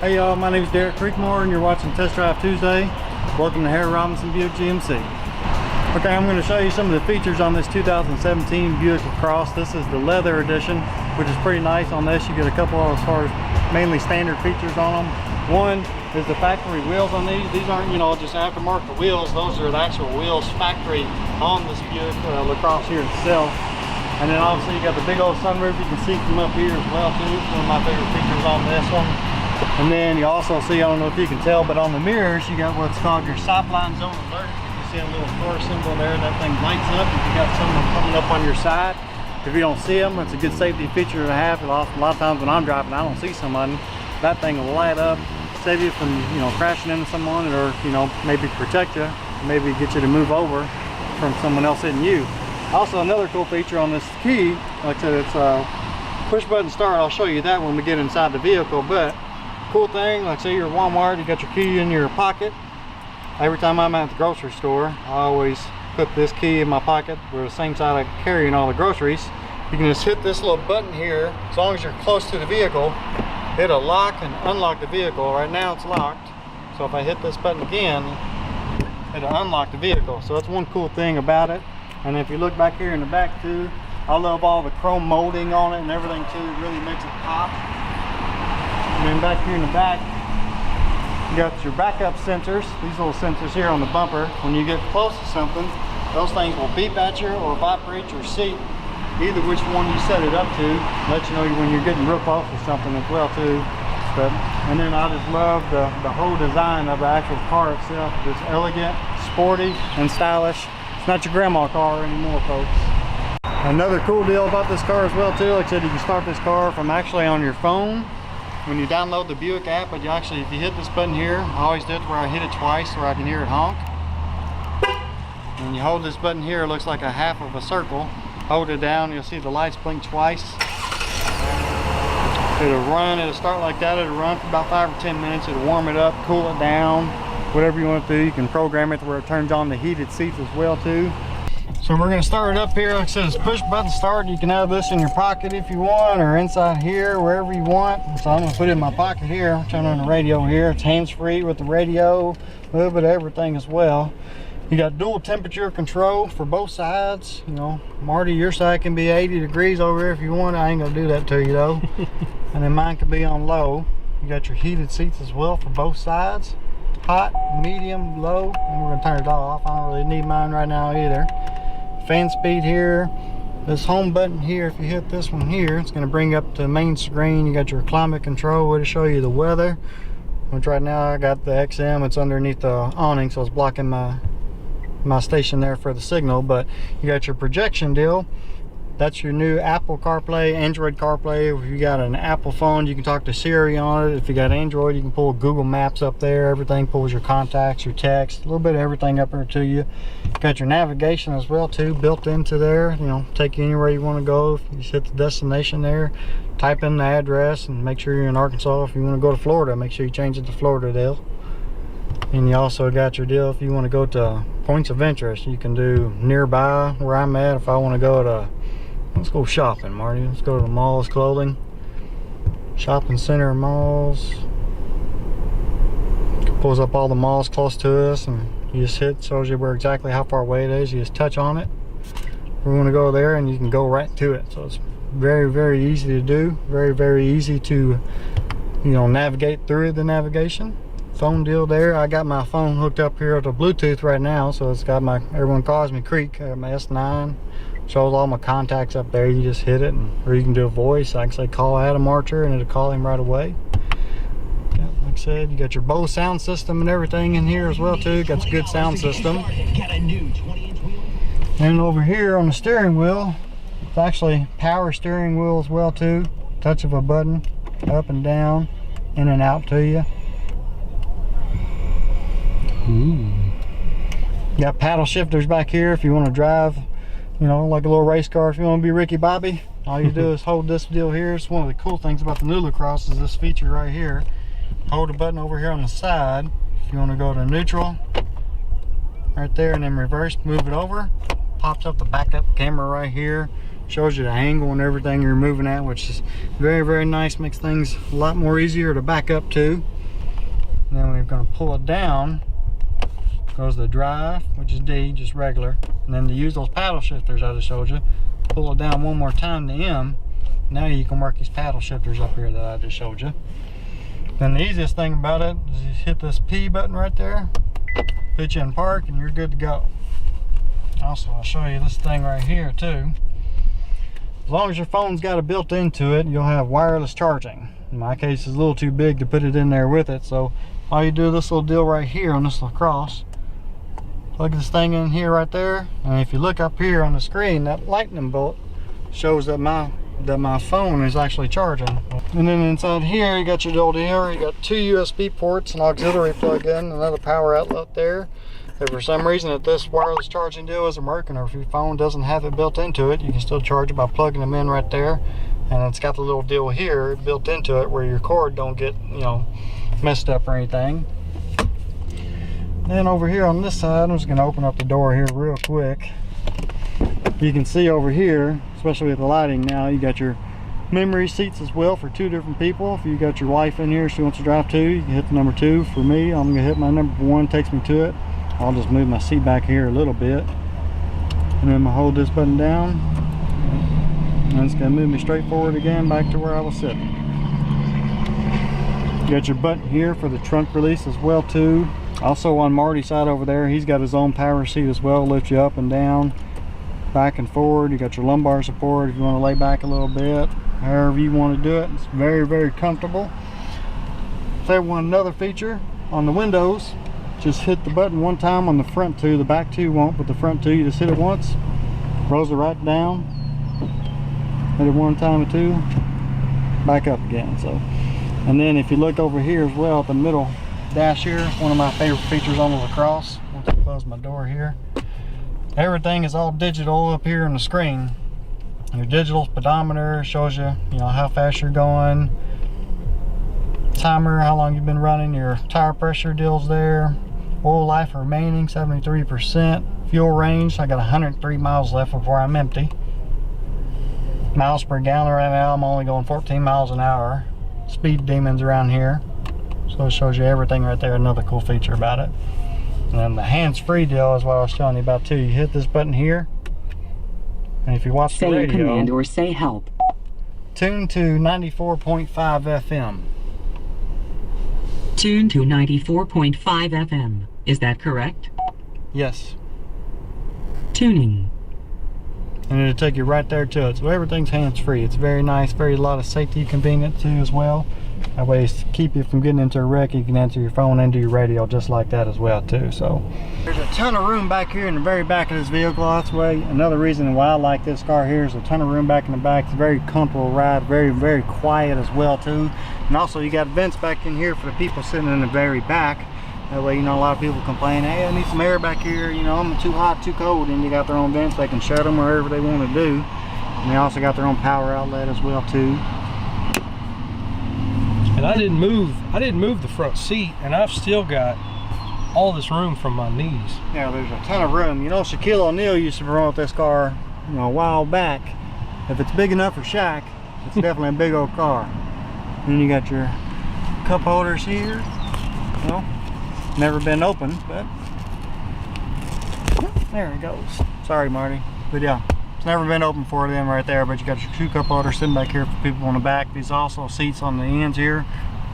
Hey y'all, my name is Derek Creekmore and you're watching Test Drive Tuesday. Welcome to Harry Robinson Buick GMC. Okay, I'm going to show you some of the features on this 2017 Buick LaCrosse. This is the leather edition, which is pretty nice. On this you get a couple of, as far as mainly standard features on them. One is the factory wheels on these. These aren't, just aftermarket wheels. Those are the actual wheels factory on this Buick LaCrosse here itself. And then obviously you got the big old sunroof. You can see from up here as well too. One of my favorite features on this one. And then you also see, I don't know if you can tell, but on the mirrors you got what's called your stop line zone alert. You see a little car symbol there. That thing lights up if you got someone coming up on your side. If you don't see them, it's a good safety feature to have. A lot of times when I'm driving, I don't see someone. That thing will light up, save you from crashing into someone, or maybe protect you, maybe get you to move over from someone else hitting you. Also, another cool feature on this key, like I said, it's a push button start. I'll show you that when we get inside the vehicle. But cool thing, like say you're at Walmart, you got your key in your pocket. Every time I'm at the grocery store, I always put this key in my pocket. We're the same side I carry in all the groceries. You can just hit this little button here. As long as you're close to the vehicle, it'll lock and unlock the vehicle. Right now it's locked, so if I hit this button again, it'll unlock the vehicle. So that's one cool thing about it. And if you look back here in the back too, I love all the chrome molding on it and everything too. It really makes it pop. And then back here in the back, you got your backup sensors. These little sensors here on the bumper. When you get close to something, those things will beep at you or vibrate your seat. Either which one you set it up to, let you know when you're getting real close to something as well too. And then I just love the whole design of the actual car itself. It's elegant, sporty, and stylish. It's not your grandma car anymore, folks. Another cool deal about this car as well too, like I said, you can start this car from actually on your phone. When you download the Buick app, but if you hit this button here, I always do it where I hit it twice where I can hear it honk. And when you hold this button here, it looks like a half of a circle. Hold it down, you'll see the lights blink twice. It'll start like that. It'll run for about 5 or 10 minutes. It'll warm it up, cool it down, whatever you want to do. You can program it to where it turns on the heated seats as well too. So we're going to start it up here. Like I said, it's push button start. You can have this in your pocket if you want, or inside here, wherever you want. So I'm going to put it in my pocket here. Turn on the radio here. It's hands-free with the radio, a little bit of everything as well. You got dual temperature control for both sides. Marty, your side can be 80 degrees over here if you want. I ain't going to do that to you though. And then mine can be on low. You got your heated seats as well for both sides. Hot, medium, low. And we're going to turn it off. I don't really need mine right now either. Fan speed here. This home button here, if you hit this one here, it's going to bring up the main screen. You got your climate control. It'll show you the weather, which right now I got the XM. It's underneath the awning, so it's blocking my station there for the signal. But you got your projection deal. That's your new Apple CarPlay, Android CarPlay. If you got an Apple phone, you can talk to Siri on it. If you got Android, you can pull Google Maps up there. Everything pulls your contacts, your text, a little bit of everything up there to you. Got your navigation as well too, built into there. Take you anywhere you want to go. You just hit the destination there, type in the address, and make sure you're in Arkansas. If you want to go to Florida, make sure you change it to Florida deal. And you also got your deal if you want to go to points of interest. You can do nearby where I'm at. If I want to go to, let's go shopping, Marty. Let's go to the malls, clothing, shopping center, malls. It pulls up all the malls close to us, and you just hit, shows you where exactly how far away it is. You just touch on it. We want to go there, and you can go right to it. So it's very, very easy to do. Very, very easy to, navigate through the navigation. Phone deal there. I got my phone hooked up here to Bluetooth right now, so it's got everyone calls me Creek, my S9. Shows all my contacts up there. You just hit it, or you can do a voice. I can say call Adam Archer and it'll call him right away. Yeah, like I said, you got your Bose sound system and everything in here as well too. Got a good sound system. And over here on the steering wheel, it's actually power steering wheel as well too. Touch of a button, up and down, in and out to you. Ooh. Got paddle shifters back here if you want to drive, like a little race car. If you want to be Ricky Bobby, all you do is hold this deal here. It's one of the cool things about the new LaCrosse is this feature right here. Hold the button over here on the side. If you want to go to neutral, right there, and then reverse, move it over. Pops up the backup camera right here. Shows you the angle and everything you're moving at, which is very, very nice. Makes things a lot more easier to back up to. And then we're going to pull it down. Goes the drive, which is D, just regular. And then to use those paddle shifters I just showed you, pull it down one more time to M. Now you can work these paddle shifters up here that I just showed you. Then the easiest thing about it is you hit this P button right there, put you in park, and you're good to go. Also, I'll show you this thing right here too. As long as your phone's got it built into it, you'll have wireless charging. In my case, it's a little too big to put it in there with it, so all you do is this little deal right here on this LaCrosse. Plug this thing in here right there, and if you look up here on the screen, that lightning bolt shows that my phone is actually charging. And then inside here, you got your old deal. You got 2 USB ports, an auxiliary plug-in, another power outlet there. If for some reason that this wireless charging deal isn't working, or if your phone doesn't have it built into it, you can still charge it by plugging them in right there. And it's got the little deal here built into it where your cord don't get, you know, messed up or anything. Then over here on this side, I'm just going to open up the door here real quick. You can see over here, especially with the lighting now, you got your memory seats as well for 2 different people. If you got your wife in here, she wants to drive 2, you can hit the number 2. For me, I'm going to hit my number 1, takes me to it. I'll just move my seat back here a little bit. And then I'll hold this button down. And it's going to move me straight forward again back to where I was sitting. You got your button here for the trunk release as well too. Also on Marty's side over there, he's got his own power seat as well, lift you up and down, back and forward. You got your lumbar support if you want to lay back a little bit, however you want to do it. It's very, very comfortable. If they want another feature on the windows, just hit the button one time on the front 2. The back 2 won't, but the front 2, you just hit it once, rolls it right down, hit it one time or 2, back up again. So, and then if you look over here as well at the middle dash here, one of my favorite features on the LaCrosse. Once I close my door here, everything is all digital up here on the screen. Your digital speedometer shows you, how fast you're going, timer, how long you've been running, your tire pressure deals there, oil life remaining 73%, fuel range, I got 103 miles left before I'm empty. Miles per gallon right now, I'm only going 14 miles an hour. Speed demons around here. So it shows you everything right there, another cool feature about it. And then the hands-free deal is what I was telling you about too. You hit this button here, and if you watch the radio, say command or say help. Tune to 94.5 FM. Tune to 94.5 FM. Is that correct? Yes. Tuning. And it'll take you right there to it. So everything's hands-free. It's very nice, a lot of safety convenient too as well. That way to keep you from getting into a wreck, you can answer your phone and do your radio just like that as well too. So there's a ton of room back here in the very back of this vehicle. That's why another reason why I like this car here is a ton of room back in the back. It's a very comfortable ride, very, very quiet as well too. And also you got vents back in here for the people sitting in the very back. That way, a lot of people complain, hey, I need some air back here, I'm too hot, too cold. And you got their own vents, they can shut them wherever they want to do. And they also got their own power outlet as well too. And I didn't move the front seat, and I've still got all this room from my knees. Yeah, there's a ton of room. Shaquille O'Neal used to promote this car, a while back. If it's big enough for Shaq, it's definitely a big old car. And then you got your cup holders here. Never been opened, but there it goes. Sorry, Marty. But yeah, it's never been open for them right there. But you got your 2 cup holders sitting back here for people on the back. These also seats on the ends here,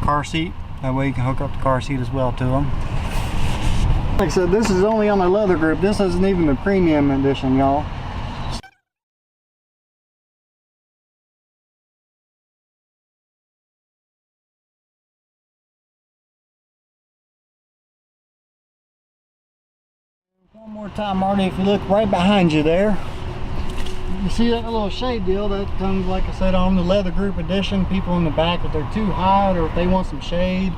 car seat. That way you can hook up the car seat as well to them. Like I said, this is only on the leather group. This isn't even the premium edition, y'all. One more time, Marty, if you look right behind you there, you see that little shade deal that comes, like I said, on the leather group edition. People in the back, if they're too hot or if they want some shade,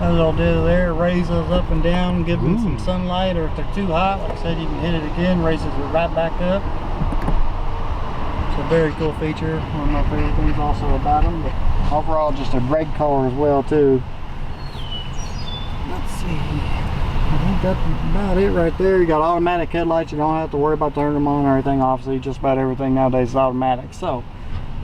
that little deal there raises up and down, give them some sunlight. Or if they're too hot, like I said, you can hit it again, raises it right back up. It's a very cool feature, one of my favorite things also about them. But overall, just a great car as well too. Let's see. I think that's about it right there. You got automatic headlights. You don't have to worry about turning them on or anything. Obviously, just about everything nowadays is automatic. So,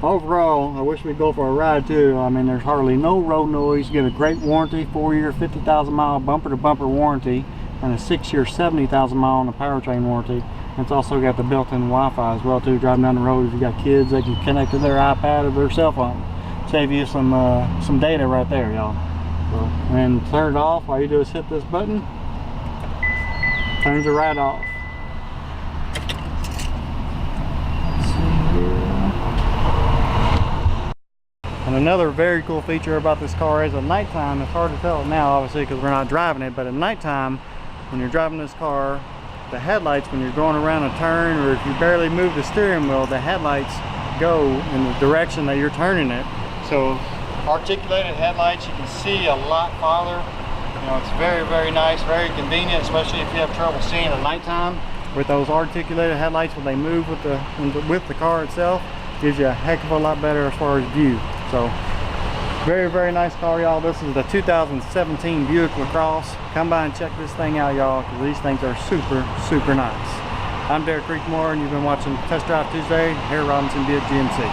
Overall, I wish we'd go for a ride too. I mean, there's hardly no road noise. You get a great warranty, 4-year, 50,000 mile bumper to bumper warranty, and a 6-year, 70,000 mile on the powertrain warranty. It's also got the built-in Wi-Fi as well too. Driving down the road, if you got kids, they can connect to their iPad or their cell phone. Save you some data right there, y'all. So, and turn it off. All you do is hit this button. Turns it right off. Let's see here. And another very cool feature about this car is at nighttime. It's hard to tell now, obviously, because we're not driving it. But at nighttime, when you're driving this car, the headlights, when you're going around a turn, or if you barely move the steering wheel, the headlights go in the direction that you're turning it. So articulated headlights, you can see a lot farther. You know, it's very, very nice, very convenient, especially if you have trouble seeing at nighttime. With those articulated headlights, when they move with the car itself, gives you a heck of a lot better as far as view. So very, very nice car, y'all. This is the 2017 Buick LaCrosse. Come by and check this thing out, y'all, because these things are super, super nice. I'm Derek Creekmore, and you've been watching Test Drive Tuesday, Harry Robinson Buick GMC.